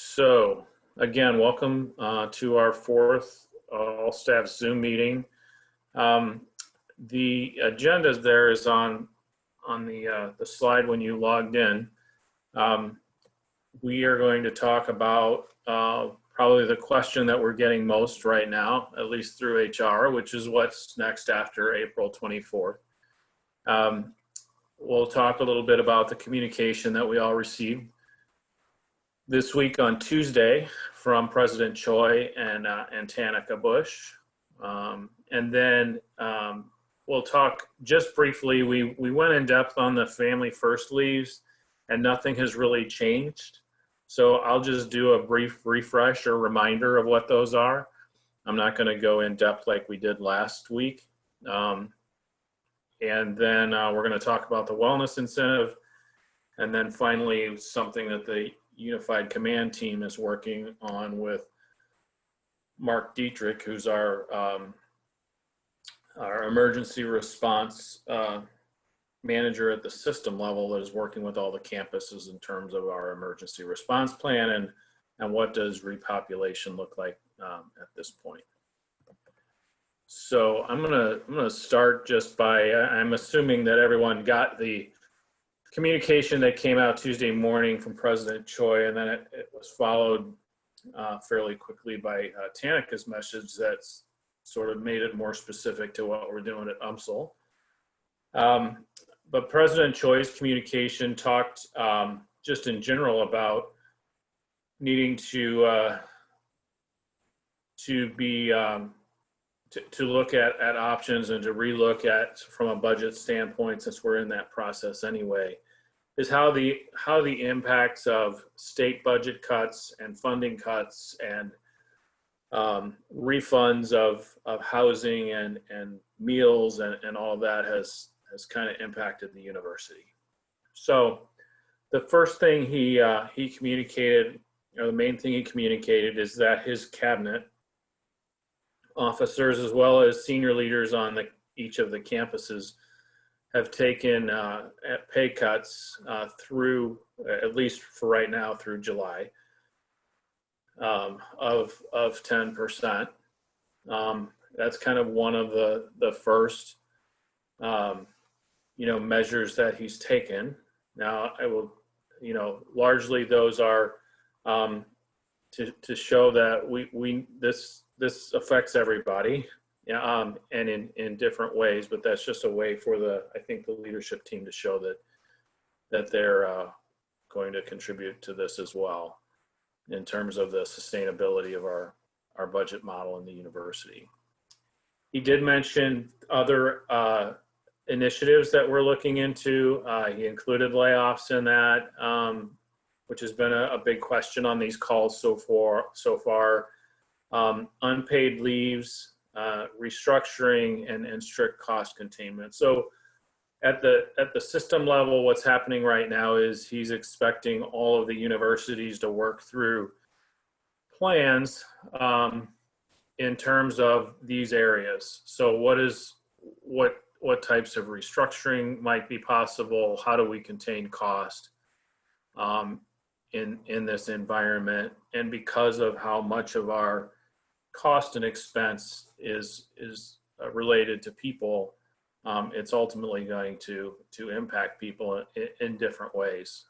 So again, welcome to our fourth all-staff Zoom meeting. The agenda there is on the slide when you logged in. We are going to talk about probably the question that we're getting most right now, at least through HR, which is what's next after April 24th. We'll talk a little bit about the communication that we all received this week on Tuesday from President Choi and Tanika Bush. And then we'll talk just briefly. We went in depth on the Family First leaves and nothing has really changed. So I'll just do a brief refresh or reminder of what those are. I'm not going to go in depth like we did last week. And then we're going to talk about the wellness incentive. And then finally, something that the Unified Command team is working on with Mark Dietrich, who's our emergency response manager at the system level, that is working with all the campuses in terms of our emergency response plan and what does repopulation look like at this point. So I'm gonna start just by, I'm assuming that everyone got the communication that came out Tuesday morning from President Choi, and then it was followed fairly quickly by Tanika's message that's sort of made it more specific to what we're doing at UMSL. But President Choi's communication talked just in general about needing to look at options and to relook at, from a budget standpoint, since we're in that process anyway, is how the impacts of state budget cuts and funding cuts and refunds of housing and meals and all of that has kind of impacted the university. So the first thing he communicated, or the main thing he communicated, is that his cabinet officers, as well as senior leaders on each of the campuses, have taken pay cuts through, at least for right now, through July of 10%. That's kind of one of the first measures that he's taken. Now, I will, largely those are to show that this affects everybody, and in different ways, but that's just a way for I think the leadership team to show that they're going to contribute to this as well in terms of the sustainability of our budget model in the university. He did mention other initiatives that we're looking into. He included layoffs in that, which has been a big question on these calls so far. Unpaid leaves, restructuring, and strict cost containment. So at the system level, what's happening right now is he's expecting all of the universities to work through plans in terms of these areas. So what types of restructuring might be possible? How do we contain cost in this environment? And because of how much of our cost and expense is related to people, it's ultimately going to impact people in different ways.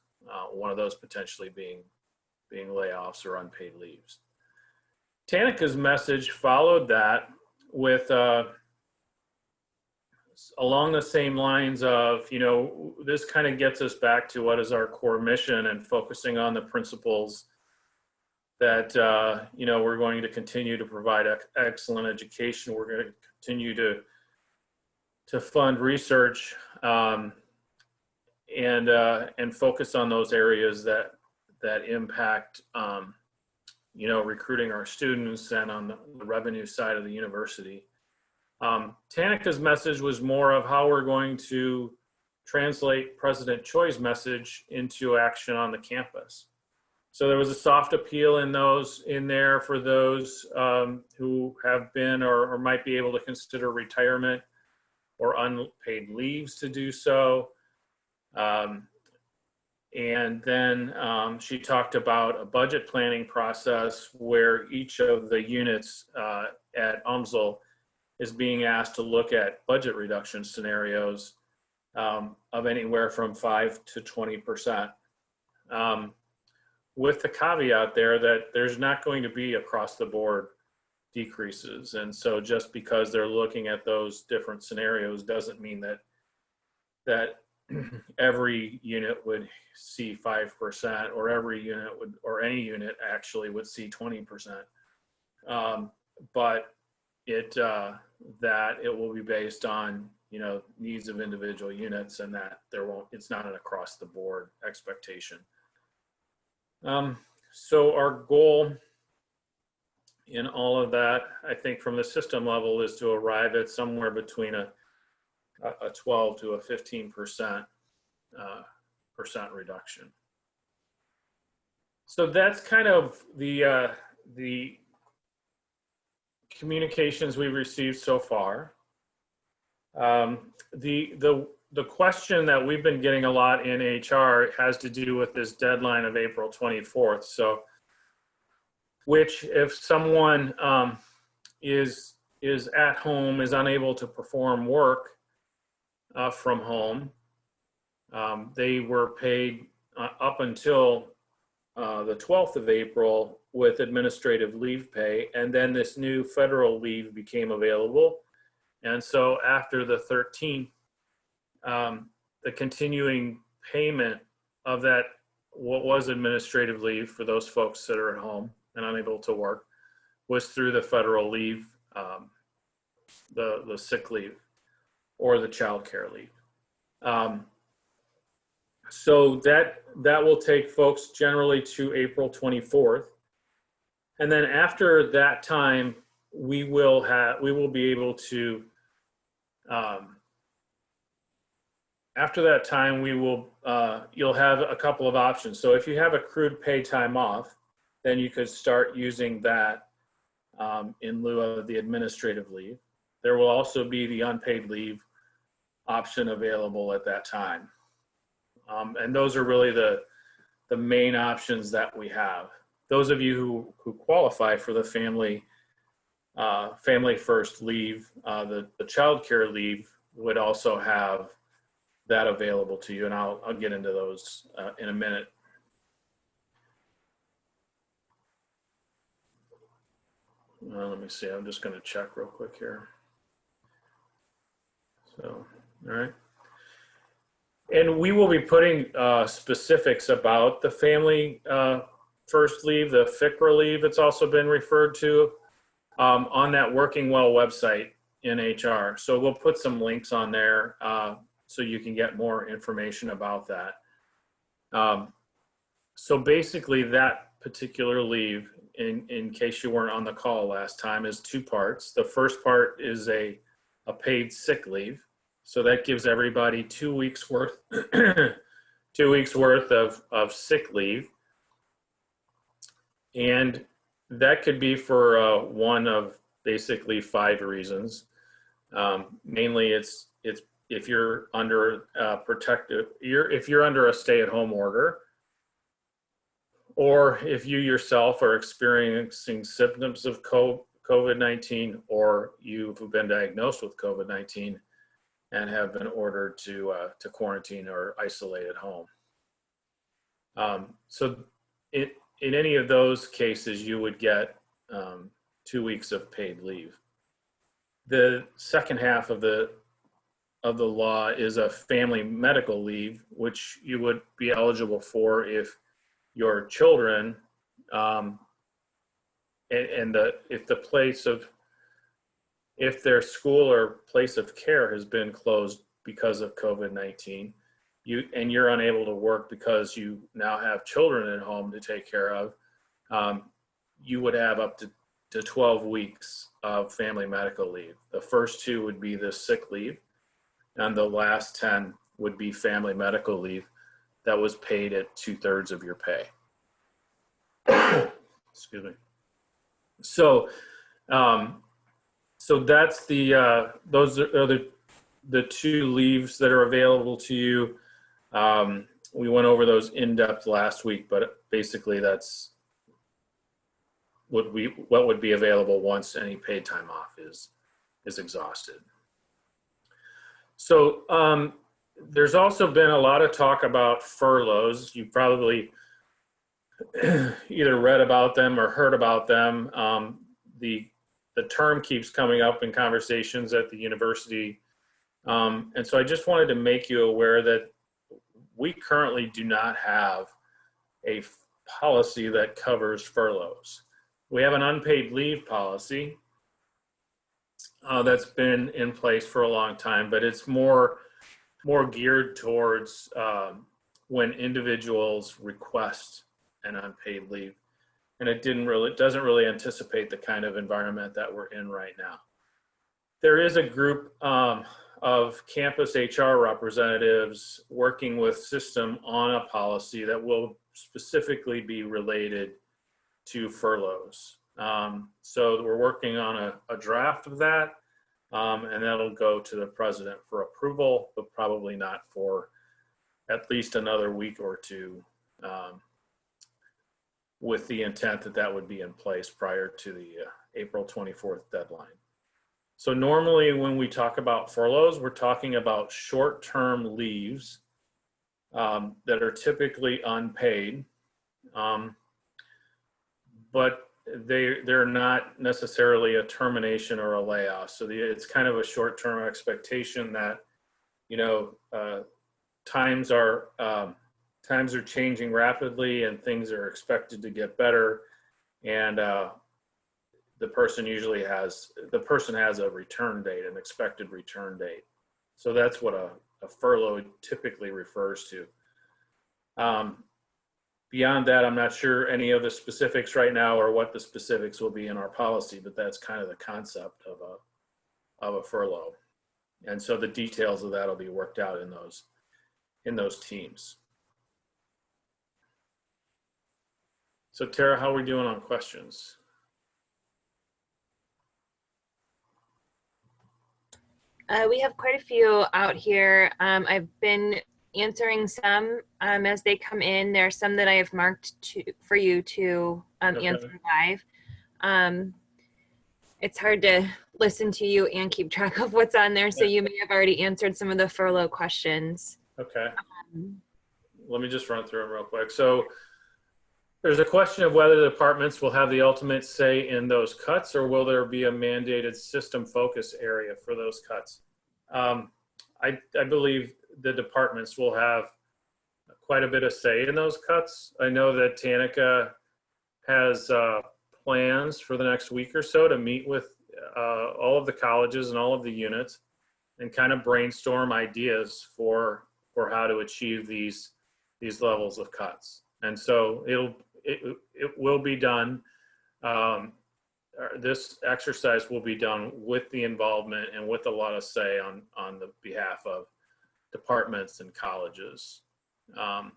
One of those potentially being layoffs or unpaid leaves. Tanika's message followed that with along the same lines of, this kind of gets us back to what is our core mission and focusing on the principles that, we're going to continue to provide excellent education. We're going to continue to fund research and focus on those areas that impact, recruiting our students and on the revenue side of the university. Tanika's message was more of how we're going to translate President Choi's message into action on the campus. So there was a soft appeal in there for those who have been or might be able to consider retirement or unpaid leaves to do so. And then she talked about a budget planning process where each of the units at UMSL is being asked to look at budget reduction scenarios of anywhere from 5 to 20%. With the caveat there that there's not going to be across the board decreases. And so just because they're looking at those different scenarios doesn't mean that every unit would see 5% or every unit would, or any unit actually would see 20%. But that it will be based on, you know, needs of individual units, and that it's not an across the board expectation. So our goal in all of that, I think from the system level, is to arrive at somewhere between a 12 to a 15% reduction. So that's kind of the communications we've received so far. The question that we've been getting a lot in HR has to do with this deadline of April 24th. So, which if someone is at home, is unable to perform work from home, they were paid up until the 12th of April with administrative leave pay, and then this new federal leave became available. And so after the 13th, the continuing payment of that, what was administrative leave for those folks that are at home and unable to work, was through the federal leave, the sick leave or the child care leave. So that will take folks generally to April 24th. And then after that time, we will be able to, after that time, you'll have a couple of options. So if you have accrued paid time off, then you could start using that in lieu of the administrative leave. There will also be the unpaid leave option available at that time. And those are really the main options that we have. Those of you who qualify for the family first leave, the child care leave would also have that available to you, and I'll get into those in a minute. Let me see, I'm just going to check real quick here. So, all right. And we will be putting specifics about the family first leave, the FCRA leave, it's also been referred to, on that Working Well website in HR. So we'll put some links on there so you can get more information about that. So basically that particular leave, in case you weren't on the call last time, is two parts. The first part is a paid sick leave. So that gives everybody 2 weeks worth, 2 weeks worth of sick leave. And that could be for one of basically 5 reasons. Mainly it's if you're under if you're under a stay-at-home order, or if you yourself are experiencing symptoms of COVID-19, or you've been diagnosed with COVID-19 and have been ordered to quarantine or isolate at home. So in any of those cases, you would get 2 weeks of paid leave. The second half of the law is a family medical leave, which you would be eligible for if your children if their school or place of care has been closed because of COVID-19, you're unable to work because you now have children at home to take care of, you would have up to 12 weeks of family medical leave. The first 2 would be the sick leave, and the last 10 would be family medical leave that was paid at 2/3 of your pay. Excuse me. So, so that's those are the 2 leaves that are available to you. we went over those in depth last week, but basically that's what would be available once any paid time off is exhausted. So there's also been a lot of talk about furloughs. You probably either read about them or heard about them. The term keeps coming up in conversations at the university. And so I just wanted to make you aware that we currently do not have a policy that covers furloughs. We have an unpaid leave policy that's been in place for a long time, but it's more geared towards when individuals request an unpaid leave, and it doesn't really anticipate the kind of environment that we're in right now. There is a group of campus HR representatives working with system on a policy that will specifically be related to furloughs. So we're working on a draft of that, and that'll go to the president for approval, but probably not for at least another week or two, with the intent that that would be in place prior to the April 24th deadline. So normally when we talk about furloughs, we're talking about short-term leaves that are typically unpaid, but they're not necessarily a termination or a layoff. So it's kind of a short-term expectation that, times are changing rapidly and things are expected to get better, and the person has a return date, an expected return date. So that's what a furlough typically refers to. Beyond that, I'm not sure any of the specifics right now or what the specifics will be in our policy, but that's kind of the concept of a furlough. And so the details of that will be worked out in those teams. So Tara, how are we doing on questions? We have quite a few out here. I've been answering some as they come in. There are some that I have marked for you to answer live. It's hard to listen to you and keep track of what's on there, so you may have already answered some of the furlough questions. Okay. Let me just run through them real quick. So there's a question of whether the departments will have the ultimate say in those cuts, or will there be a mandated system focus area for those cuts? I believe the departments will have quite a bit of say in those cuts. I know that Tanica has plans for the next week or so to meet with all of the colleges and all of the units and kind of brainstorm ideas for how to achieve these levels of cuts. And so it will be done. This exercise will be done with the involvement and with a lot of say on the behalf of departments and colleges. I'm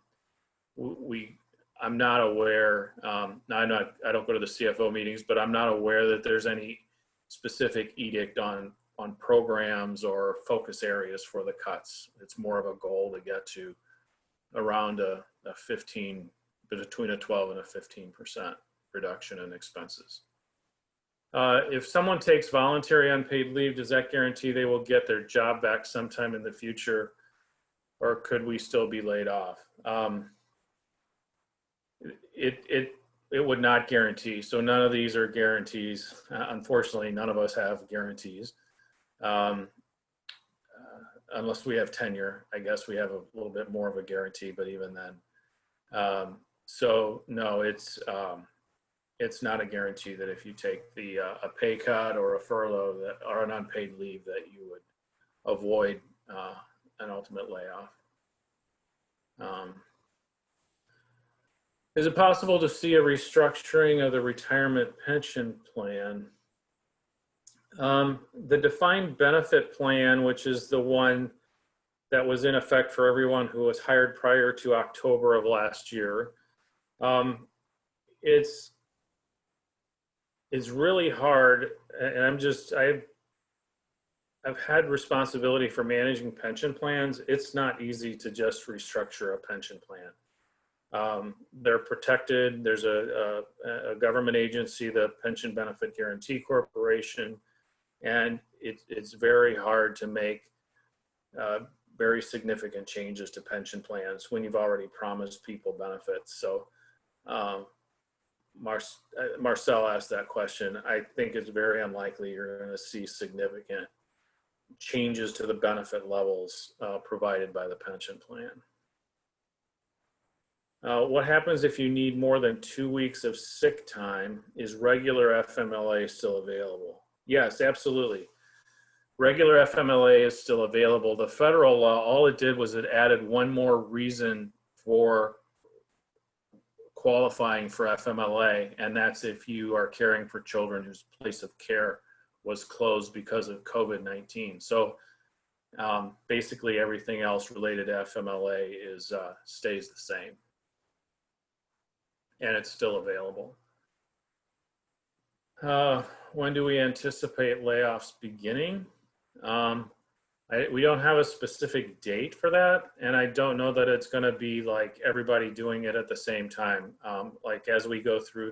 not aware, I don't go to the CFO meetings, but I'm not aware that there's any specific edict on programs or focus areas for the cuts. It's more of a goal to get to around a 15, between a 12 and a 15% reduction in expenses. If someone takes voluntary unpaid leave, does that guarantee they will get their job back sometime in the future, or could we still be laid off? It would not guarantee. So none of these are guarantees. Unfortunately, none of us have guarantees. Unless we have tenure, I guess we have a little bit more of a guarantee, but even then. So no, it's not a guarantee that if you take a pay cut or a furlough or an unpaid leave that you would avoid an ultimate layoff. Is it possible to see a restructuring of the retirement pension plan? The defined benefit plan, which is the one that was in effect for everyone who was hired prior to October of last year, it's really hard, and I've had responsibility for managing pension plans. It's not easy to just restructure a pension plan. They're protected. There's a government agency, the Pension Benefit Guaranty Corporation, and it's very hard to make very significant changes to pension plans when you've already promised people benefits. So Marcel asked that question. I think it's very unlikely you're going to see significant changes to the benefit levels provided by the pension plan. What happens if you need more than 2 weeks of sick time? Is regular FMLA still available? Yes, absolutely. Regular FMLA is still available. The federal law, all it did was it added one more reason for qualifying for FMLA, and that's if you are caring for children whose place of care was closed because of COVID-19. So basically everything else related to FMLA is stays the same, and it's still available. When do we anticipate layoffs beginning? We don't have a specific date for that, and I don't know that it's going to be like everybody doing it at the same time. Like as we go through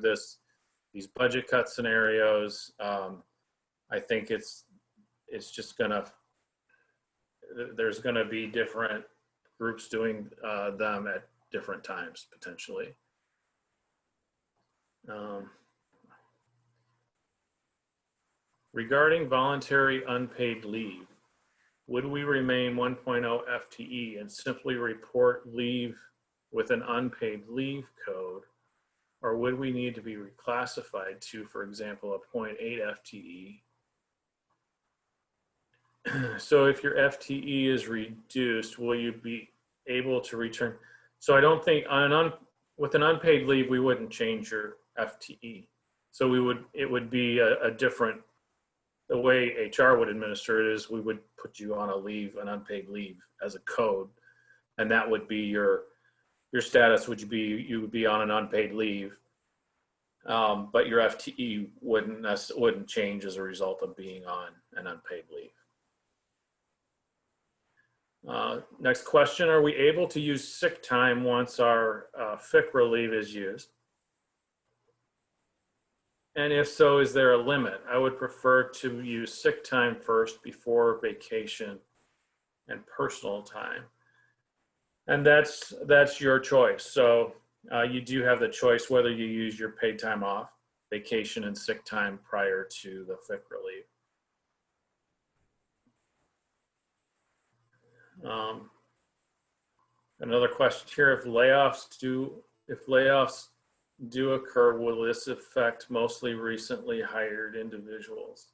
these budget cut scenarios, I think it's just gonna, there's gonna be different groups doing them at different times potentially. Regarding voluntary unpaid leave, would we remain 1.0 FTE and simply report leave with an unpaid leave code, or would we need to be reclassified to, for example, a 0.8 FTE? So if your FTE is reduced, will you be able to return? So I don't think with an unpaid leave, we wouldn't change your FTE. So it would be a different, the way HR would administer it is we would put you on a leave, an unpaid leave as a code. And that would be your status would be, you would be on an unpaid leave. But your FTE wouldn't change as a result of being on an unpaid leave. Next question, are we able to use sick time once our FCRA leave is used? And if so, is there a limit? I would prefer to use sick time first before vacation and personal time. And that's your choice. So you do have the choice whether you use your paid time off, vacation, and sick time prior to the FCRA leave. Another question here, if layoffs do occur, will this affect mostly recently hired individuals?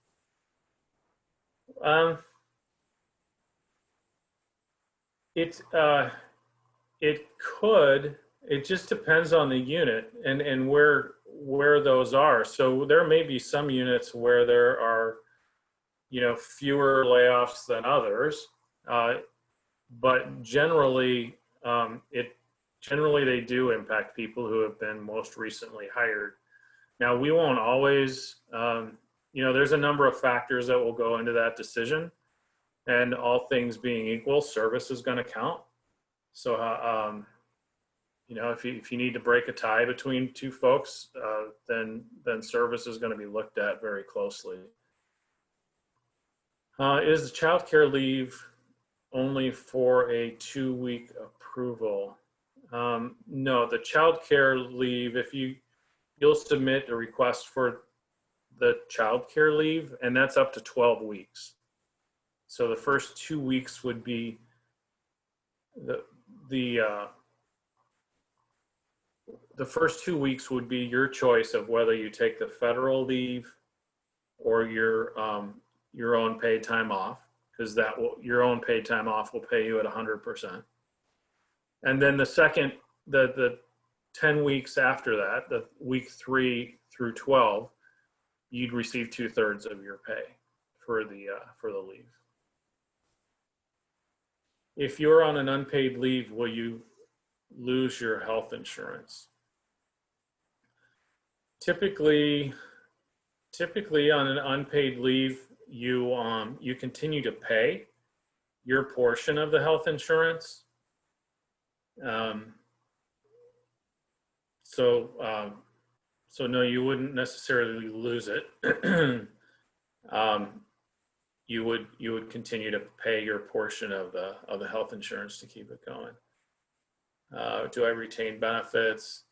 It could. It just depends on the unit and where those are. So there may be some units where there are, fewer layoffs than others, but generally, they do impact people who have been most recently hired. Now, we won't always, there's a number of factors that will go into that decision, and all things being equal, service is going to count. So, if you need to break a tie between two folks, then service is going to be looked at very closely. Is the child care leave only for a 2-week approval? No, the child care leave, you'll submit a request for the child care leave, and that's up to 12 weeks. So the first 2 weeks would be the first 2 weeks would be your choice of whether you take the federal leave or your own paid time off, because your own paid time off will pay you at 100%. And then the 10 weeks after that, the week 3 through 12, you'd receive 2/3 of your pay for the leave. If you're on an unpaid leave, will you lose your health insurance? Typically typically on an unpaid leave, you continue to pay your portion of the health insurance. Um, so no, you wouldn't necessarily lose it. You would continue to pay your portion of the health insurance to keep it going. Do I retain benefits?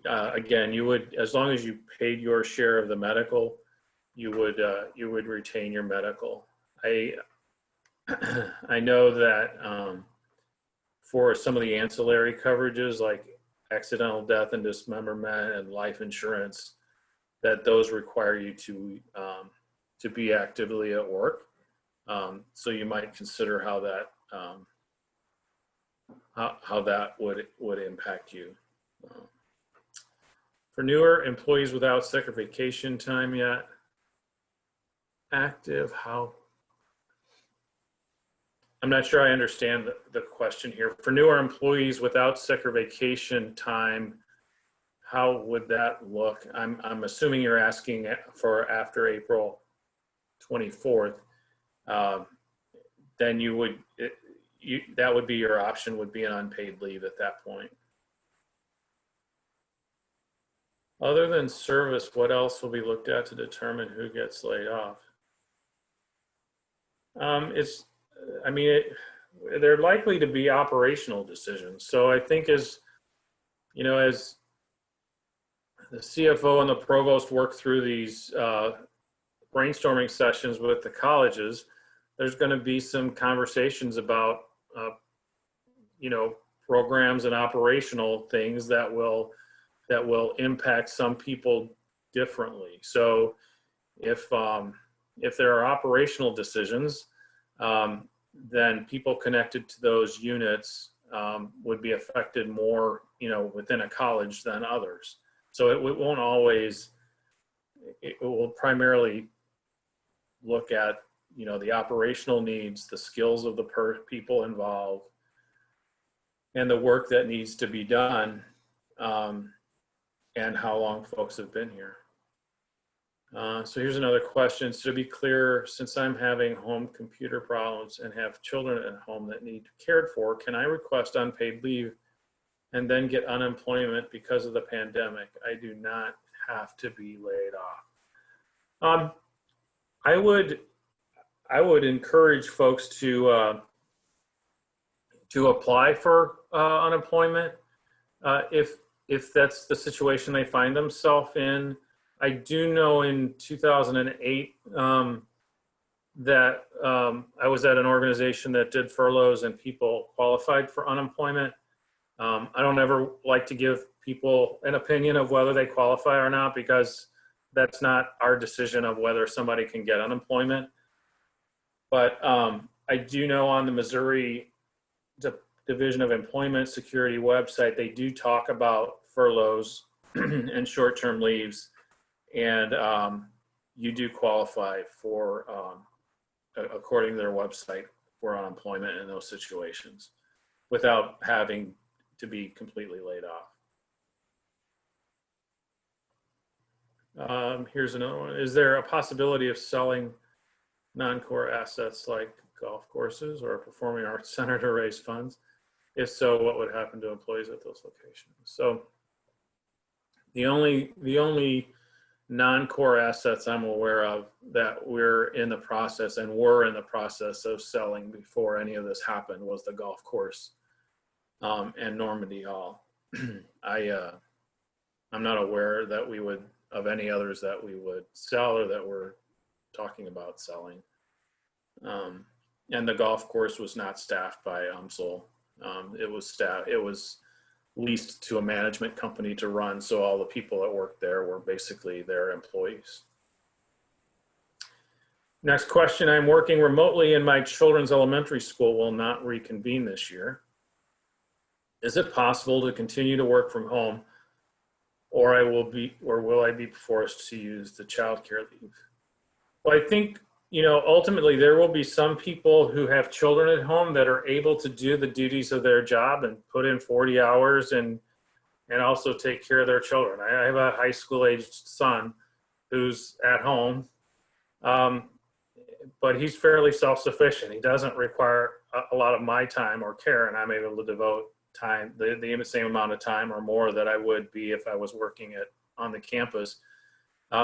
Again, you would, as long as you paid your share of the medical, you would retain your medical. I know that for some of the ancillary coverages like accidental death and dismemberment and life insurance, that those require you to be actively at work. So you might consider how that would impact you. For newer employees without sick or vacation time yet, active, how? I'm not sure I understand the question here. For newer employees without sick or vacation time, how would that look? I'm assuming you're asking for after April 24th. Then that would be your option, would be an unpaid leave at that point. Other than service, what else will be looked at to determine who gets laid off? They're likely to be operational decisions. So I think as the CFO and the provost work through these brainstorming sessions with the colleges, there's going to be some conversations about, programs and operational things that will impact some people differently. So if there are operational decisions, then people connected to those units would be affected more, within a college than others. So it won't always, it will primarily look at, the operational needs, the skills of the people involved, and the work that needs to be done, and how long folks have been here. So here's another question. So to be clear, since I'm having home computer problems and have children at home that need cared for, can I request unpaid leave and then get unemployment because of the pandemic? I do not have to be laid off. I would encourage folks to apply for unemployment if that's the situation they find themselves in. I do know in 2008 that I was at an organization that did furloughs and people qualified for unemployment. I don't ever like to give people an opinion of whether they qualify or not, because that's not our decision of whether somebody can get unemployment. But I do know on the Missouri Division of Employment Security website, they do talk about furloughs and short-term leaves. And you do qualify for, according to their website, for unemployment in those situations without having to be completely laid off. Here's another one. Is there a possibility of selling non-core assets like golf courses or a performing arts center to raise funds? If so, what would happen to employees at those locations? So the only non-core assets I'm aware of that we're in the process of selling before any of this happened was the golf course and Normandy Hall. I'm not aware that we would, of any others that we would sell or that we're talking about selling. And the golf course was not staffed by UMSL. It was leased to a management company to run, so all the people that worked there were basically their employees. Next question, I'm working remotely and my children's elementary school will not reconvene this year. Is it possible to continue to work from home, or will I be forced to use the child care leave? Well, I think, ultimately there will be some people who have children at home that are able to do the duties of their job and put in 40 hours and also take care of their children. I have a high school aged son who's at home, but he's fairly self-sufficient. He doesn't require a lot of my time or care, and I'm able to devote time, the same amount of time or more that I would be if I was working on the campus.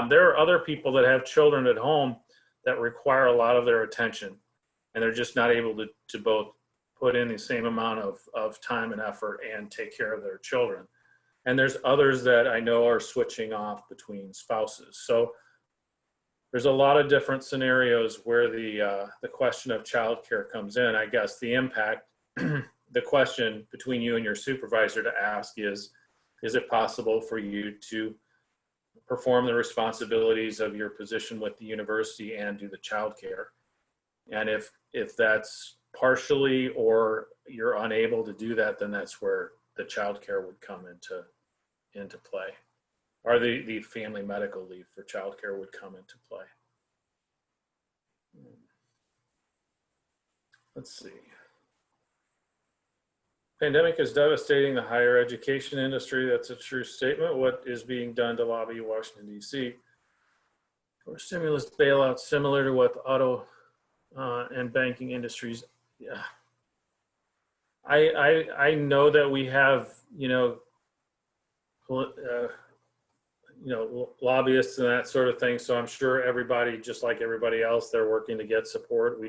There are other people that have children at home that require a lot of their attention, and they're just not able to both put in the same amount of time and effort and take care of their children. And there's others that I know are switching off between spouses. So there's a lot of different scenarios where the question of childcare comes in. I guess the impact, the question between you and your supervisor to ask is it possible for you to perform the responsibilities of your position with the university and do the childcare? And if that's partially or you're unable to do that, then that's where the childcare would come into play, or the family medical leave for childcare would come into play. Let's see. Pandemic is devastating the higher education industry. That's a true statement. What is being done to lobby Washington, D.C. for stimulus bailouts similar to what the auto and banking industries? Yeah. I know that we have, lobbyists and that sort of thing. So I'm sure everybody, just like everybody else, they're working to get support.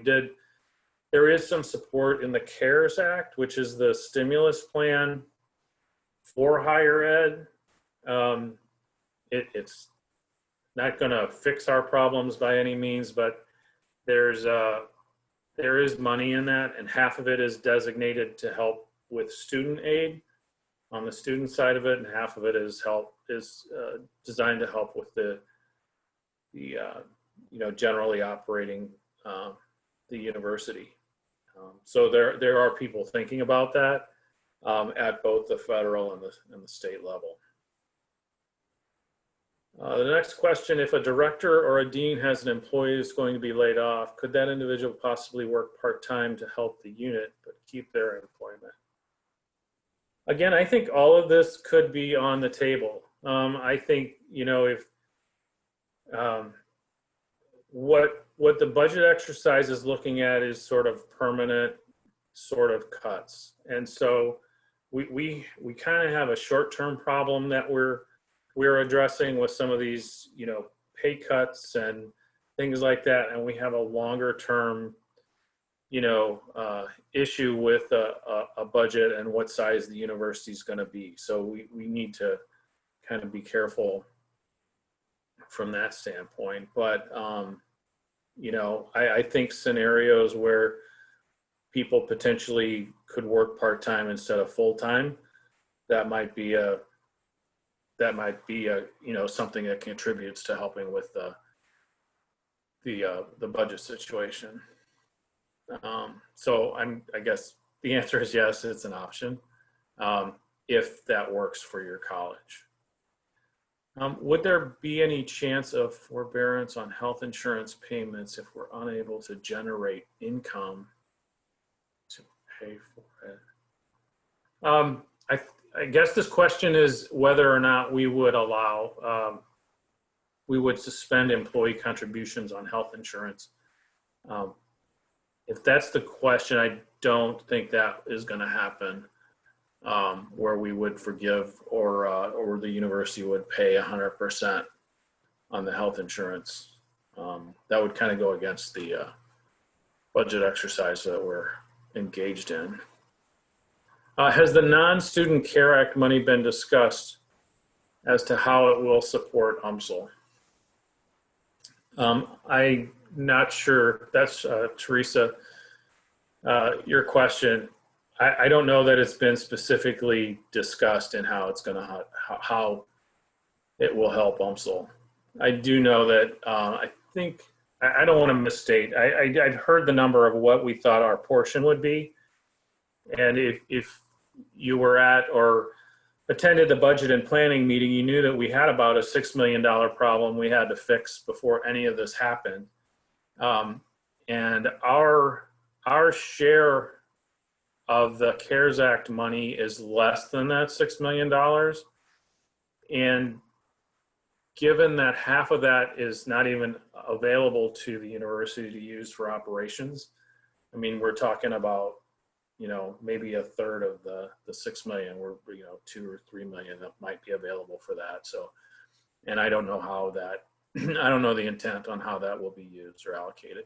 There is some support in the CARES Act, which is the stimulus plan for higher ed. It's not going to fix our problems by any means, but there is money in that, and half of it is designated to help with student aid on the student side of it, and half of it is designed to help with the generally operating the university. So there are people thinking about that at both the federal and the state level. The next question: if a director or a dean has an employee who's going to be laid off, could that individual possibly work part-time to help the unit but keep their employment? Again, I think all of this could be on the table. I think, if what the budget exercise is looking at is sort of permanent sort of cuts. And so we kind of have a short-term problem that we're addressing with some of these, pay cuts and things like that. And we have a longer term, issue with a budget and what size the university is going to be. So we need to kind of be careful from that standpoint. But, I think scenarios where people potentially could work part-time instead of full-time, that might be something that contributes to helping with the budget situation. So I guess the answer is yes, it's an option if that works for your college. Would there be any chance of forbearance on health insurance payments if we're unable to generate income to pay for it? I guess this question is whether or not we would we would suspend employee contributions on health insurance. If that's the question, I don't think that is going to happen, where we would forgive or the university would pay 100% on the health insurance. That would kind of go against the budget exercise that we're engaged in. Has the Non-Student Care Act money been discussed as to how it will support UMSL? I'm not sure. That's Teresa, your question. I don't know that it's been specifically discussed in how how it will help UMSL. I do know that I think I don't want to misstate. I've heard the number of what we thought our portion would be, and if you were at or attended the budget and planning meeting, you knew that we had about a $6 million problem we had to fix before any of this happened. And our share of the CARES Act money is less than that $6 million. And given that half of that is not even available to the university to use for operations, I mean, we're talking about, you know, maybe a third of the 6 million, or, you know, 2 or 3 million that might be available for that. So, and I don't know how that, I don't know the intent on how that will be used or allocated.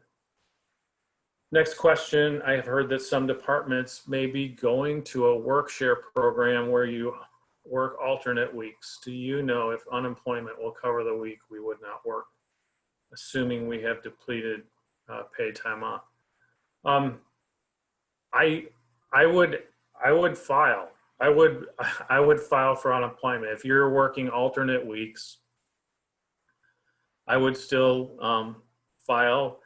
Next question, I have heard that some departments may be going to a work share program where you work alternate weeks. Do you know if unemployment will cover the week we would not work, assuming we have depleted paid time off? I would file. I would file for unemployment. If you're working alternate weeks, I would still file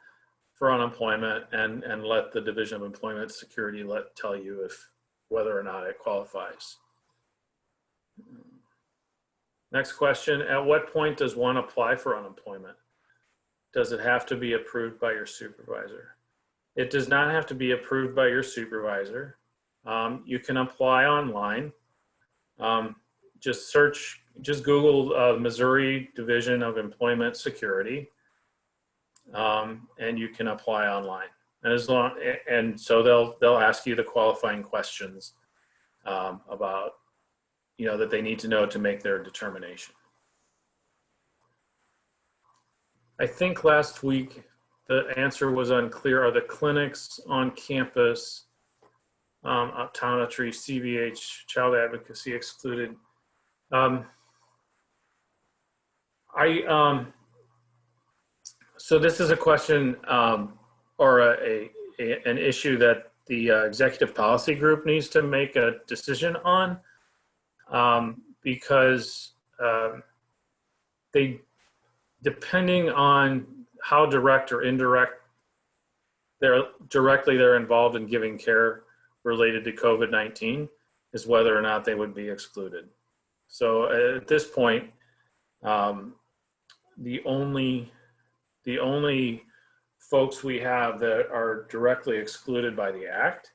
for unemployment and let the Division of Employment Security tell you if whether or not it qualifies. Next question, at what point does one apply for unemployment? Does it have to be approved by your supervisor? It does not have to be approved by your supervisor. You can apply online. Just Google Missouri Division of Employment Security, and you can apply online. And so they'll ask you the qualifying questions about, you know, that they need to know to make their determination. I think last week the answer was unclear. Are the clinics on campus, optometry, CVH, child advocacy excluded? So this is a question or an issue that the executive policy group needs to make a decision on, because depending on how direct or indirect they're involved in giving care related to COVID-19 is whether or not they would be excluded. So at this point, the only folks we have that are directly excluded by the act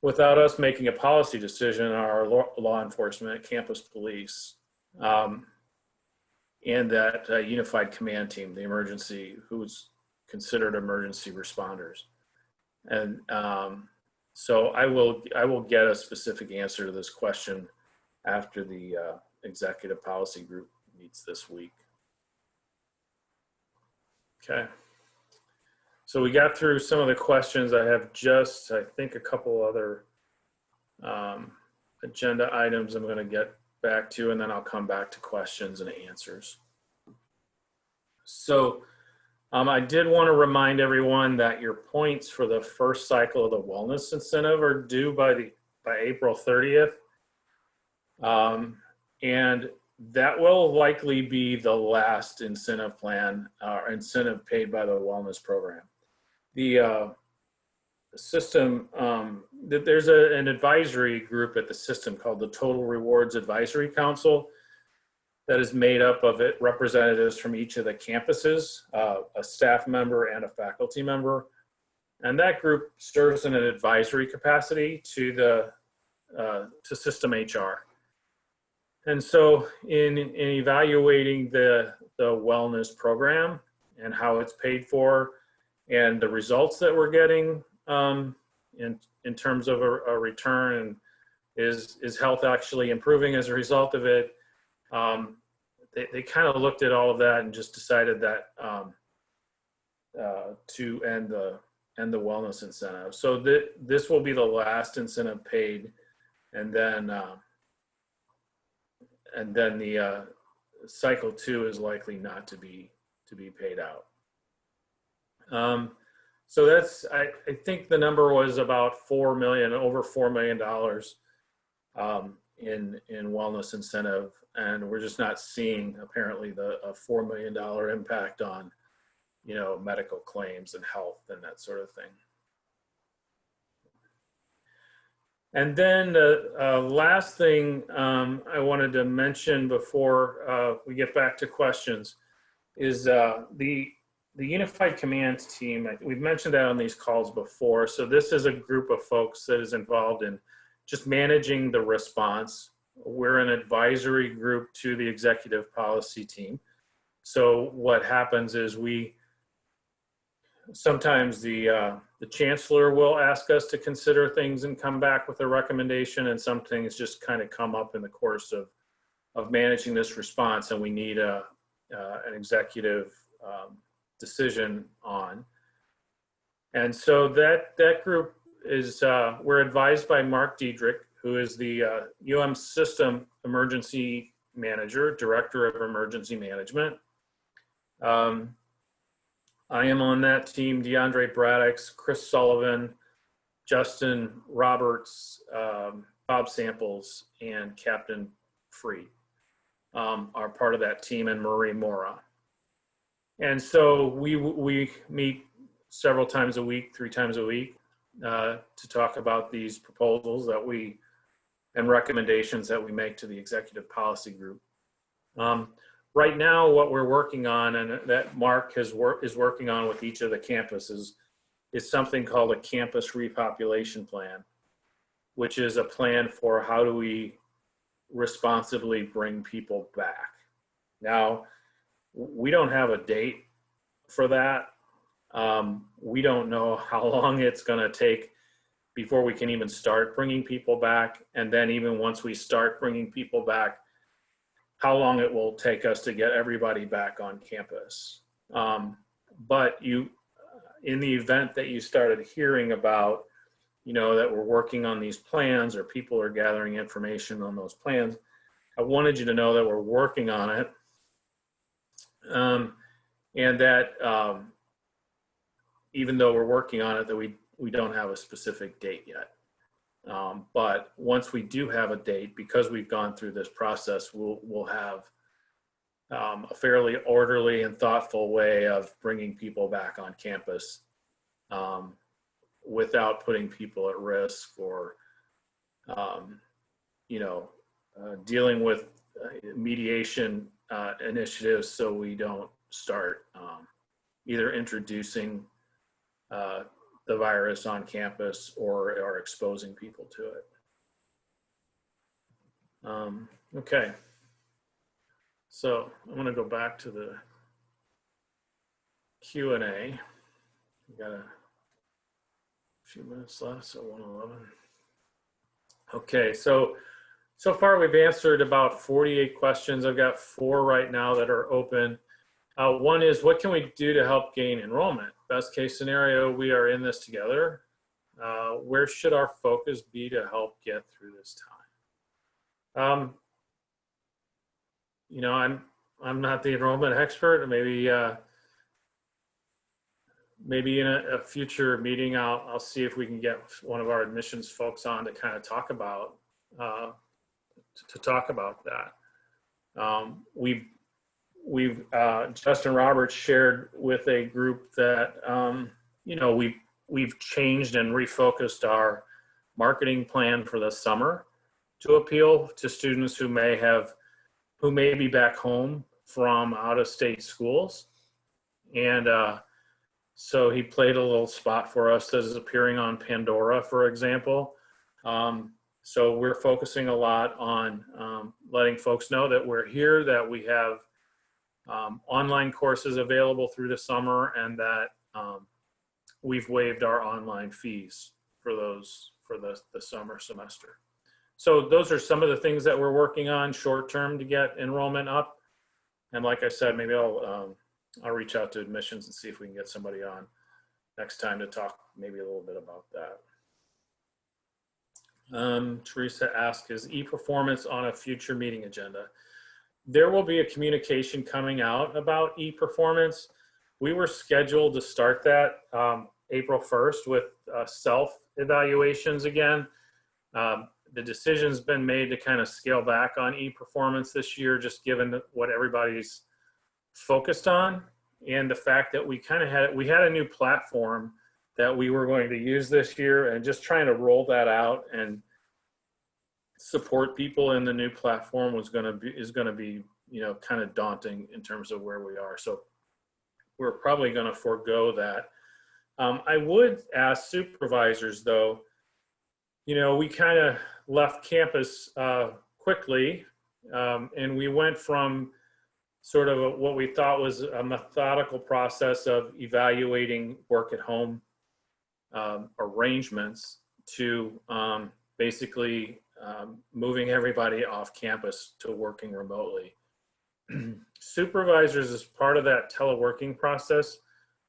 without us making a policy decision are law enforcement, campus police, and that unified command team, the emergency, who's considered emergency responders. And so I will get a specific answer to this question after the executive policy group meets this week. Okay. So we got through some of the questions. I have just, I think, a couple other agenda items I'm going to get back to, and then I'll come back to questions and answers. So I did want to remind everyone that your points for the first cycle of the wellness incentive are due by April 30th. And that will likely be the last incentive plan or incentive paid by the wellness program. The system, there's an advisory group at the system called the Total Rewards Advisory Council that is made up of representatives from each of the campuses, a staff member and a faculty member. And that group serves in an advisory capacity to system HR. And so in evaluating the wellness program and how it's paid for and the results that we're getting in terms of a return, and is health actually improving as a result of it, they kind of looked at all of that and just decided that to end the wellness incentive. So this will be the last incentive paid, and then the cycle 2 is likely not to be paid out. So that's, I think the number was about $4 million, over $4 million in wellness incentive, and we're just not seeing apparently a $4 million impact on, you know, medical claims and health and that sort of thing. And then the last thing I wanted to mention before we get back to questions is the Unified Command Team. We've mentioned that on these calls before. So this is a group of folks that is involved in just managing the response we're an advisory group to the executive policy team. So what happens is sometimes the chancellor will ask us to consider things and come back with a recommendation, and some things just kind of come up in the course of managing this response, and we need an executive decision on. And so that group is, we're advised by Mark Diedrich, who is the UM System Emergency Manager, Director of Emergency Management. I am on that team. DeAndre Braddix, Chris Sullivan, Justin Roberts, Bob Samples, and Captain Freed are part of that team, and Marie Mora. And so we meet several times a week, 3 times a week, to talk about these proposals and recommendations that we make to the executive policy group. Right now, what we're working on, and that Mark is working on with each of the campuses, is something called a campus repopulation plan, which is a plan for how do we responsibly bring people back. Now, we don't have a date for that. We don't know how long it's going to take before we can even start bringing people back. And then even once we start bringing people back, how long it will take us to get everybody back on campus. But in the event that you started hearing about, that we're working on these plans or people are gathering information on those plans, I wanted you to know that we're working on it. And that even though we're working on it, that we don't have a specific date yet. But once we do have a date, because we've gone through this process, we'll have a fairly orderly and thoughtful way of bringing people back on campus without putting people at risk or, dealing with mediation initiatives so we don't start either introducing the virus on campus or are exposing people to it. Okay. So I'm going to go back to the Q&A. We got a few minutes left, so 1:11. Okay, so far we've answered about 48 questions. I've got 4 right now that are open. One is, what can we do to help gain enrollment? Best case scenario, we are in this together. Where should our focus be to help get through this time? I'm not the enrollment expert. Maybe in a future meeting, I'll see if we can get one of our admissions folks on to kind of talk about that. We've Justin Roberts shared with a group that we've changed and refocused our marketing plan for the summer to appeal to students who may be back home from out-of-state schools. And so he played a little spot for us that is appearing on Pandora, for example. So we're focusing a lot on letting folks know that we're here, that we have online courses available through the summer, and that we've waived our online fees for the summer semester. So those are some of the things that we're working on short term to get enrollment up. And like I said, maybe I'll reach out to admissions and see if we can get somebody on next time to talk maybe a little bit about that. Teresa asked, is e-performance on a future meeting agenda? There will be a communication coming out about e-performance. We were scheduled to start that April 1st with self-evaluations again. The decision's been made to kind of scale back on e-performance this year, just given what everybody's focused on, and the fact that we had a new platform that we were going to use this year, and just trying to roll that out and support people in the new platform is going to be kind of daunting in terms of where we are. So we're probably going to forego that. I would ask supervisors though, we kind of left campus quickly, and we went from sort of what we thought was a methodical process of evaluating work at home arrangements to basically moving everybody off campus to working remotely. Supervisors, as part of that teleworking process,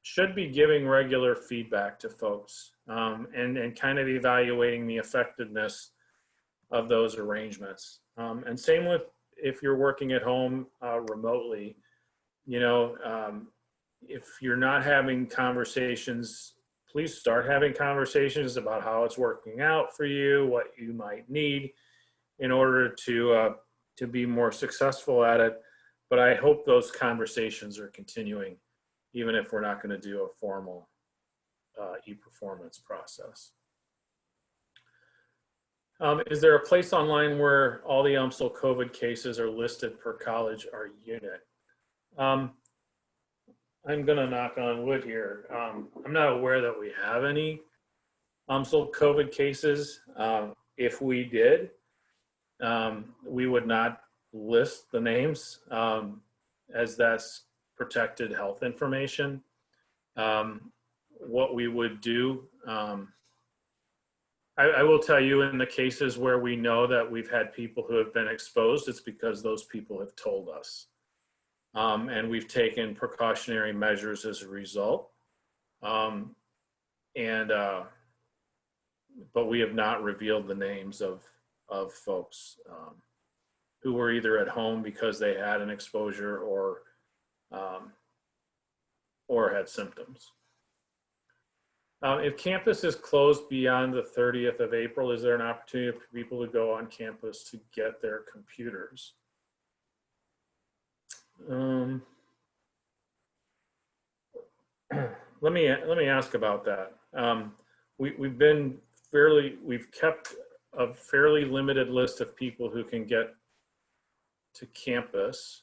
should be giving regular feedback to folks and kind of evaluating the effectiveness of those arrangements. And same with if you're working at home remotely, you know, if you're not having conversations, please start having conversations about how it's working out for you, what you might need in order to be more successful at it. But I hope those conversations are continuing, even if we're not going to do a formal e-performance process. Is there a place online where all the UMSL COVID cases are listed per college or unit? I'm going to knock on wood here. I'm not aware that we have any UMSL COVID cases. If we did, we would not list the names as that's protected health information. What we would do, I will tell you, in the cases where we know that we've had people who have been exposed, it's because those people have told us. And we've taken precautionary measures as a result. But we have not revealed the names of folks who were either at home because they had an exposure or had symptoms. If campus is closed beyond the 30th of April, is there an opportunity for people to go on campus to get their computers? Let me ask about that. We've kept a fairly limited list of people who can get to campus.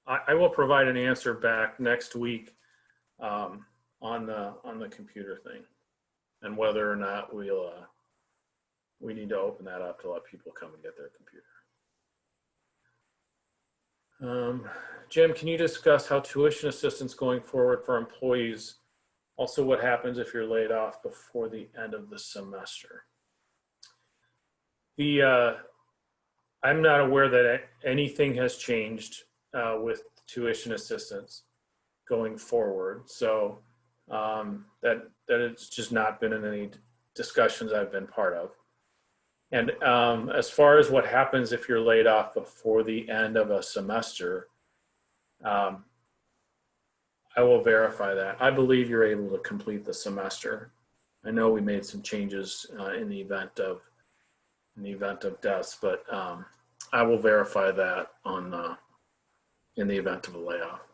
I will provide an answer back next week on the computer thing, and whether or not we need to open that up to let people come and get their computer. Jim, can you discuss how tuition assistance going forward for employees? Also, what happens if you're laid off before the end of the semester? I'm not aware that anything has changed with tuition assistance going forward. So that it's just not been in any discussions I've been part of. And as far as what happens if you're laid off before the end of a semester, I will verify that. I believe you're able to complete the semester. I know we made some changes in the event of deaths, but I will verify that in the event of a layoff.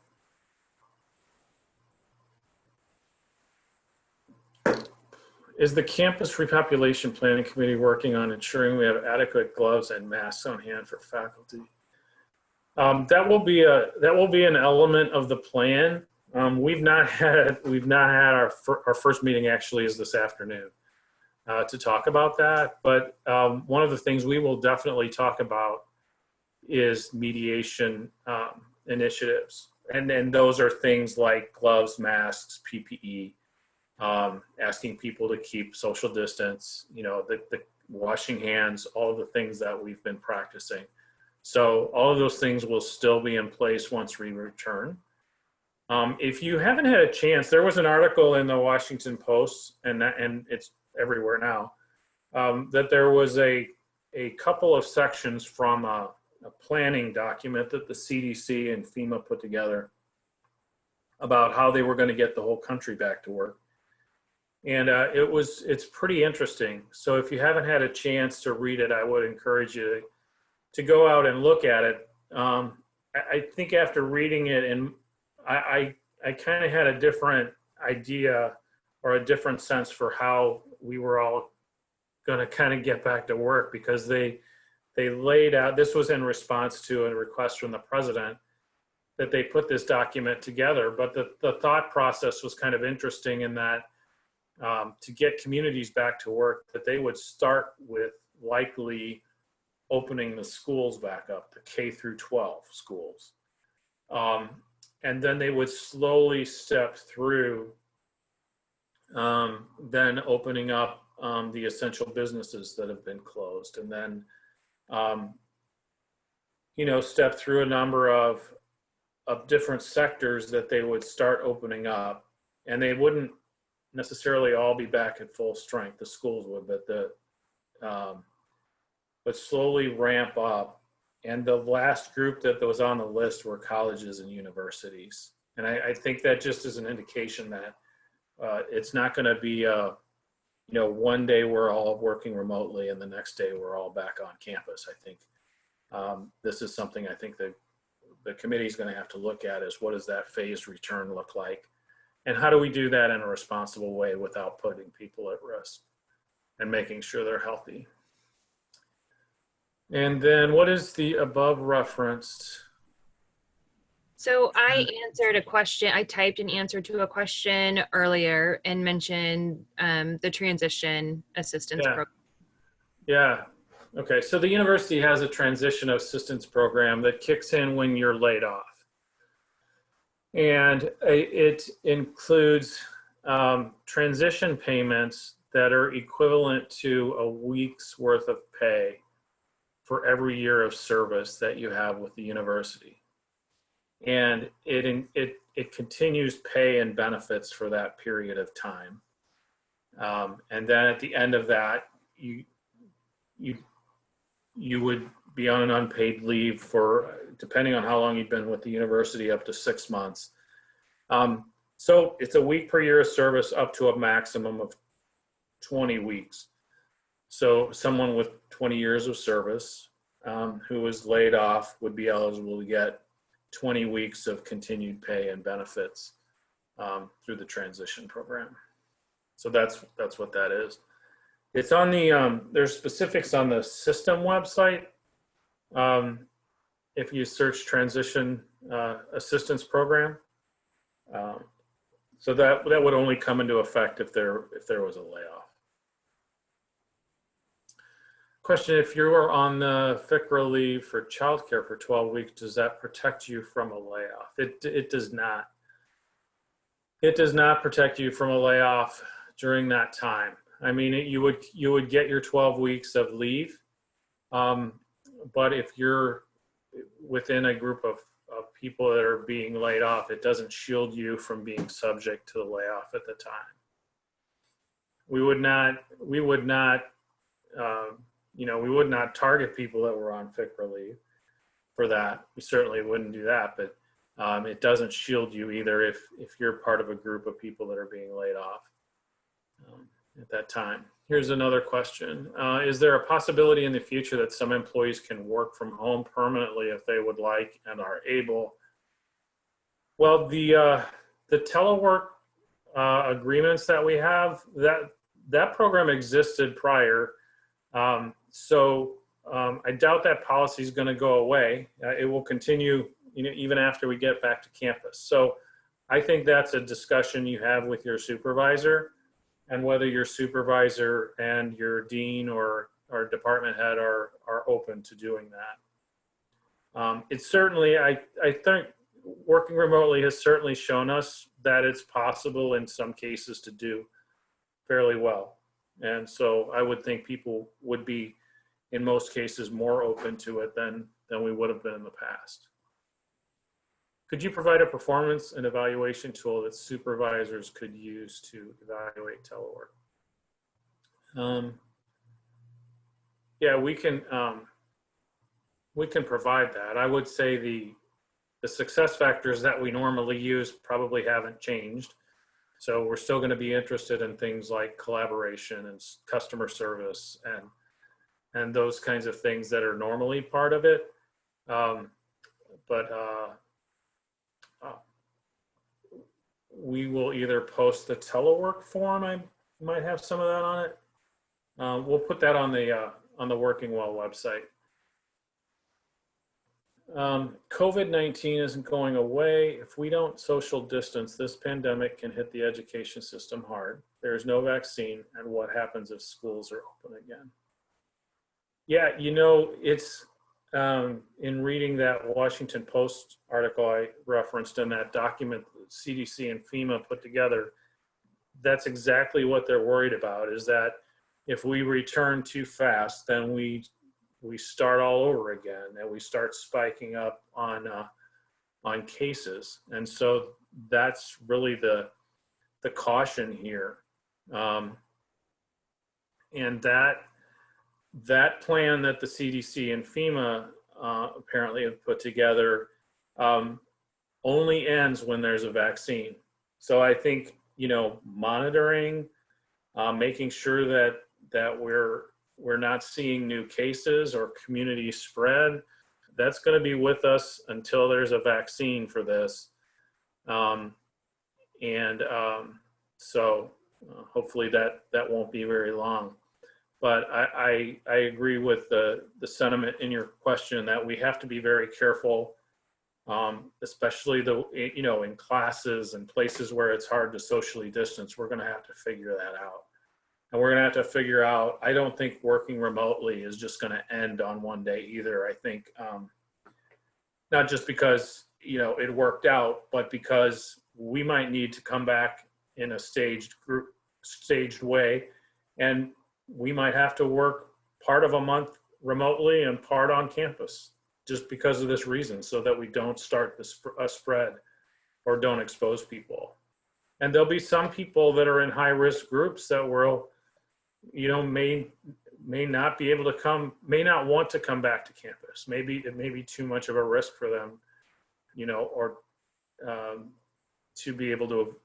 Is the campus repopulation planning committee working on ensuring we have adequate gloves and masks on hand for faculty? That will be an element of the plan. We've not had our first meeting, actually is this afternoon, to talk about that. But one of the things we will definitely talk about is mediation initiatives, and those are things like gloves, masks, PPE. Asking people to keep social distance, the washing hands, all of the things that we've been practicing. So all of those things will still be in place once we return. If you haven't had a chance, there was an article in the Washington Post, and it's everywhere now, that there was a couple of sections from a planning document that the CDC and FEMA put together about how they were going to get the whole country back to work. And it's pretty interesting. So if you haven't had a chance to read it, I would encourage you to go out and look at it. I think after reading it, and I kind of had a different idea or a different sense for how we were all going to kind of get back to work, because they laid out, this was in response to a request from the president that they put this document together. But the thought process was kind of interesting in that to get communities back to work, that they would start with likely opening the schools back up, the K through 12 schools. And then they would slowly step through then opening up the essential businesses that have been closed, and then step through a number of different sectors that they would start opening up, and they wouldn't necessarily all be back at full strength. The schools would, but slowly ramp up. And the last group that was on the list were colleges and universities. And I think that just is an indication that it's not going to be one day we're all working remotely and the next day we're all back on campus. I think this is something I think that the committee is going to have to look at, is what does that phased return look like? And how do we do that in a responsible way without putting people at risk and making sure they're healthy? And then what is the above referenced? So I answered a question, I typed an answer to a question earlier and mentioned the transition assistance program. Yeah. Okay. So the university has a transition assistance program that kicks in when you're laid off. And it includes transition payments that are equivalent to a week's worth of pay for every year of service that you have with the university. And it continues pay and benefits for that period of time. And then at the end of that, you would be on an unpaid leave for, depending on how long you've been with the university, up to 6 months. So it's a week per year of service up to a maximum of 20 weeks. So someone with 20 years of service who was laid off would be eligible to get 20 weeks of continued pay and benefits through the transition program. So that's what that is. It's on the, there's specifics on the system website. If you search transition assistance program. So that would only come into effect if there was a layoff. Question: if you are on the FCRA leave for childcare for 12 weeks, does that protect you from a layoff? It does not. It does not protect you from a layoff during that time. I mean, you would get your 12 weeks of leave, but if you're within a group of people that are being laid off, it doesn't shield you from being subject to the layoff at the time. We would not target people that were on FCRA leave for that. We certainly wouldn't do that, but it doesn't shield you either if you're part of a group of people that are being laid off at that time. Here's another question. Is there a possibility in the future that some employees can work from home permanently if they would like and are able? Well, the telework agreements that we have, that program existed prior. So I doubt that policy is going to go away. It will continue, even after we get back to campus. So I think that's a discussion you have with your supervisor, and whether your supervisor and your dean or department head are open to doing that. It's certainly, I think working remotely has certainly shown us that it's possible in some cases to do fairly well. And so I would think people would be, in most cases, more open to it than we would have been in the past. Could you provide a performance and evaluation tool that supervisors could use to evaluate telework? Yeah, we can provide that. I would say the success factors that we normally use probably haven't changed. So we're still going to be interested in things like collaboration and customer service and those kinds of things that are normally part of it. We will either post the telework form. I might have some of that on it. We'll put that on the Working Well website. COVID-19 isn't going away. If we don't social distance, this pandemic can hit the education system hard. There's no vaccine, and what happens if schools are open again? Yeah, it's in reading that Washington Post article I referenced in that document CDC and FEMA put together, that's exactly what they're worried about, is that if we return too fast, then we start all over again, and we start spiking up on cases. And so that's really the caution here. And that plan that the CDC and FEMA apparently have put together only ends when there's a vaccine. So I think, monitoring, making sure that we're not seeing new cases or community spread, that's going to be with us until there's a vaccine for this. So hopefully that won't be very long. But I agree with the sentiment in your question that we have to be very careful, especially in classes and places where it's hard to socially distance. We're going to have to figure that out. And we're going to have to figure out, I don't think working remotely is just going to end on one day either. I think not just because, it worked out, but because we might need to come back in a staged way, and we might have to work part of a month remotely and part on campus just because of this reason, so that we don't start a spread or don't expose people. And there'll be some people that are in high risk groups that will, may not be able to come, may not want to come back to campus. Maybe it may be too much of a risk for them, or to be able to,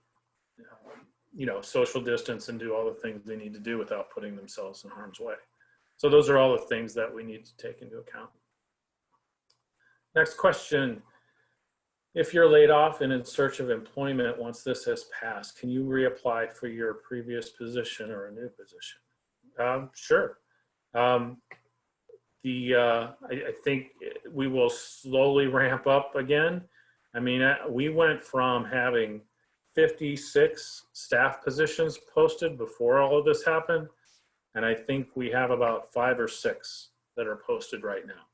social distance and do all the things they need to do without putting themselves in harm's way. So those are all the things that we need to take into account. Next question. If you're laid off and in search of employment once this has passed, can you reapply for your previous position or a new position? Sure. I think we will slowly ramp up again. I mean, we went from having 56 staff positions posted before all of this happened, and I think we have about 5 or 6 that are posted right now.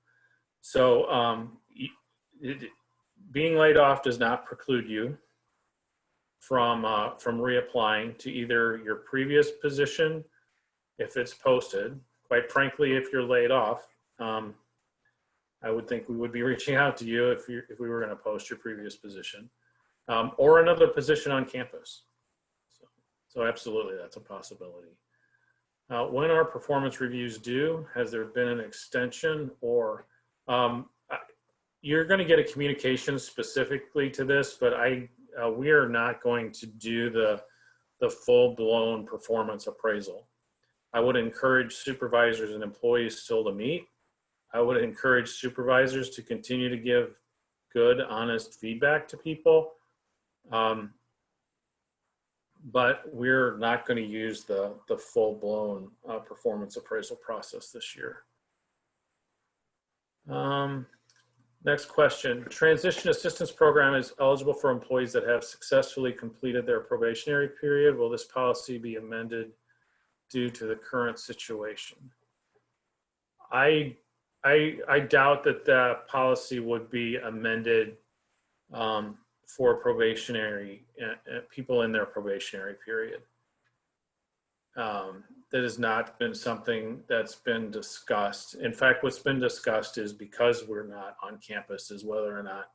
So being laid off does not preclude you from reapplying to either your previous position if it's posted. Quite frankly, if you're laid off, I would think we would be reaching out to you if we were going to post your previous position, or another position on campus. So absolutely, that's a possibility. When are performance reviews due? Has there been an extension, or you're going to get a communication specifically to this, but we are not going to do the full-blown performance appraisal. I would encourage supervisors and employees still to meet. I would encourage supervisors to continue to give good, honest feedback to people. But we're not going to use the full-blown performance appraisal process this year. Next question. Transition assistance program is eligible for employees that have successfully completed their probationary period. Will this policy be amended due to the current situation? I doubt that that policy would be amended for probationary people in their probationary period. That has not been something that's been discussed. In fact, what's been discussed is, because we're not on campus, is whether or not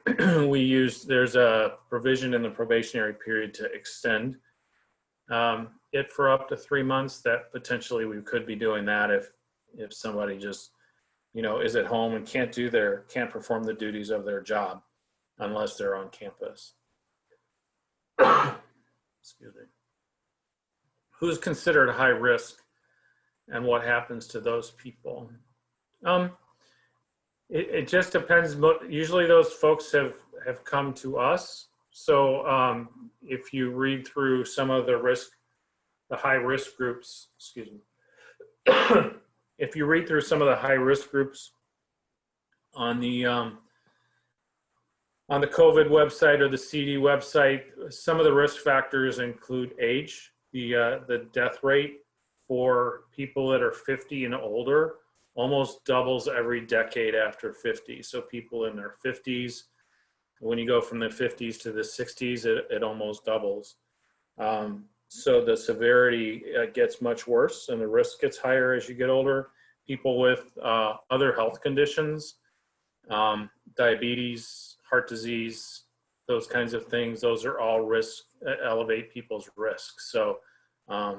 there's a provision in the probationary period to extend it for up to 3 months. That potentially we could be doing that if somebody just, is at home and can't perform the duties of their job unless they're on campus. Excuse me. Who's considered high risk, and what happens to those people? It just depends. Usually those folks have come to us. So if you read through some of the high risk groups, excuse me. If you read through some of the high risk groups on the On the COVID website or the CD website, some of the risk factors include age. The death rate for people that are 50 and older almost doubles every decade after 50. So people in their 50s, when you go from the 50s to the 60s, it almost doubles. So the severity gets much worse and the risk gets higher as you get older. People with other health conditions, diabetes, heart disease, those kinds of things, those are all risk, elevate people's risks. So I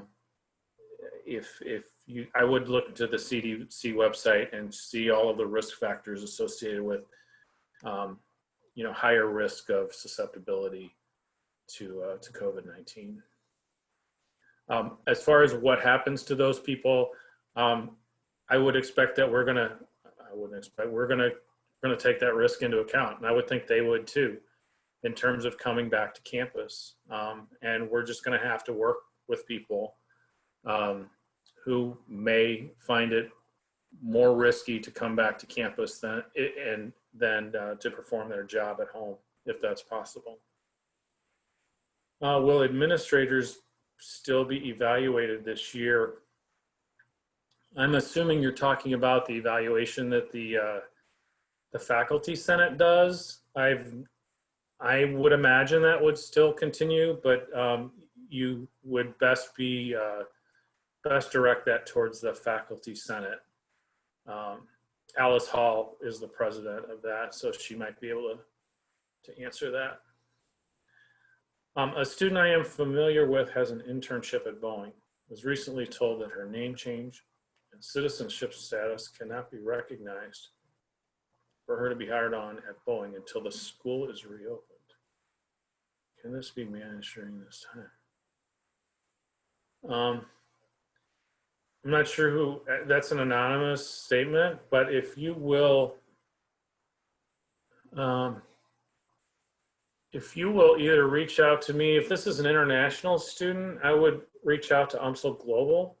would look to the CDC website and see all of the risk factors associated with, higher risk of susceptibility to COVID-19. As far as what happens to those people, I would expect that we're gonna take that risk into account, and I would think they would too, in terms of coming back to campus. And we're just gonna have to work with people who may find it more risky to come back to campus than to perform their job at home, if that's possible. Will administrators still be evaluated this year? I'm assuming you're talking about the evaluation that the faculty senate does. I would imagine that would still continue, but you would best direct that towards the faculty senate. Alice Hall is the president of that, so she might be able to answer that. A student I am familiar with has an internship at Boeing. Was recently told that her name change and citizenship status cannot be recognized for her to be hired on at Boeing until the school is reopened. Can this be managed during this time? I'm not sure who, that's an anonymous statement, but if you will either reach out to me, if this is an international student, I would reach out to UMSL Global,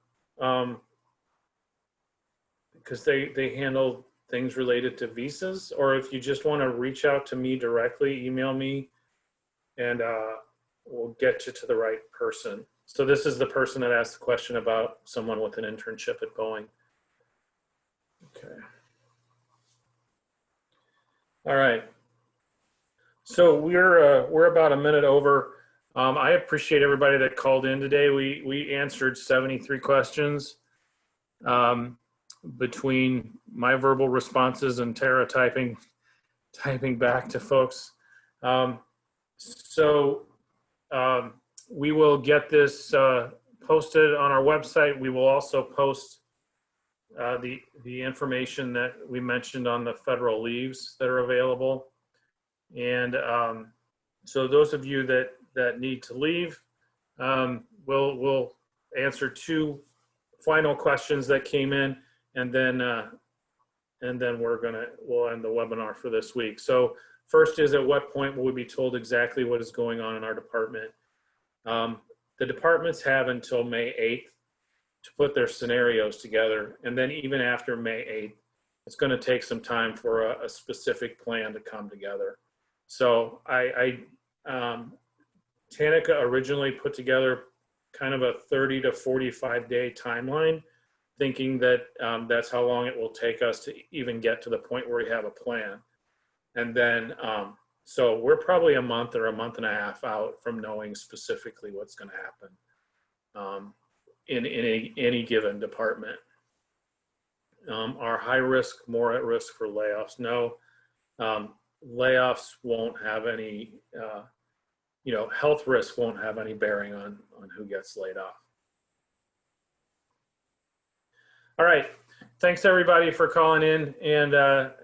because they handle things related to visas. Or if you just want to reach out to me directly, email me, and we'll get you to the right person. So this is the person that asked the question about someone with an internship at Boeing. Okay. All right. So we're about a minute over. I appreciate everybody that called in today. We answered 73 questions between my verbal responses and Tara typing back to folks. We will get this posted on our website. We will also post the information that we mentioned on the federal leaves that are available. And so those of you that need to leave, we'll answer 2 final questions that came in, and then we'll end the webinar for this week. So first is, at what point will we be told exactly what is going on in our department? The departments have until May 8th to put their scenarios together. And then even after May 8th, it's going to take some time for a specific plan to come together. So Tanica originally put together kind of a 30 to 45 day timeline, thinking that that's how long it will take us to even get to the point where we have a plan. And then, so we're probably a month or a month and a half out from knowing specifically what's going to happen in any given department. Are high risk more at risk for layoffs? No. Layoffs won't have any, health risk won't have any bearing on who gets laid off. All right. Thanks everybody for calling in. And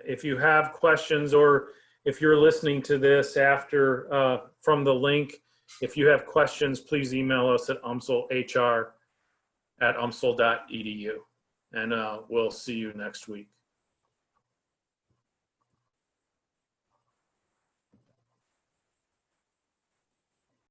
if you have questions, or if you're listening to this after from the link, if you have questions, please email us at umslhr@umsl.edu, and we'll see you next week.